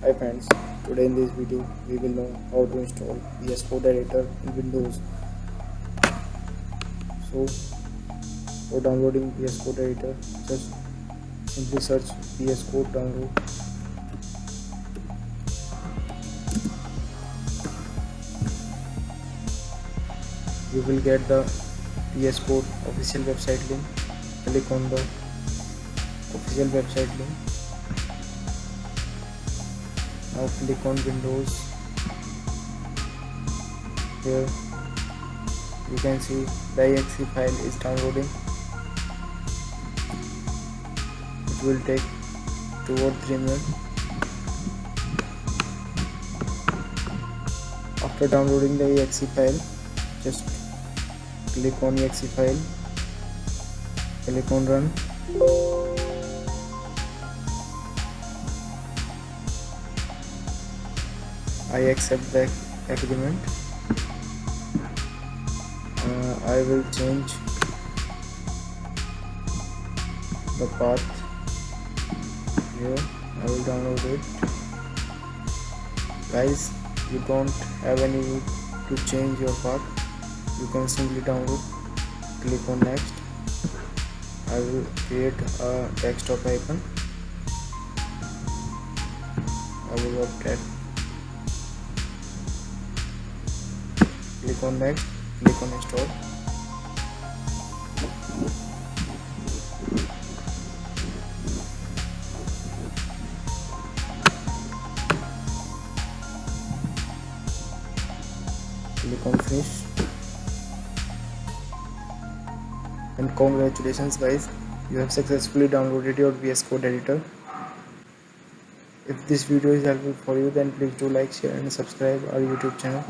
Hi friends, today in this video we will know how to install VS Code editor in Windows. So for downloading VS Code editor, just simply search VS Code download. You will get the VS Code official website link. Click on the official website link. Now click on Windows. Here you can see the exe file is downloading. It will take 2 or 3 minutes. After downloading the exe file, just click on exe file, click on run. I accept the agreement. I will change the path here. I will download it. Guys, you don't have any need to change your path. You can simply download. Click on next. I will create a desktop icon. I will update. Click on next. Click on install. Click on finish. And congratulations guys, you have successfully downloaded your VS Code editor. If this video is helpful for you, then please do like, share and subscribe our YouTube channel.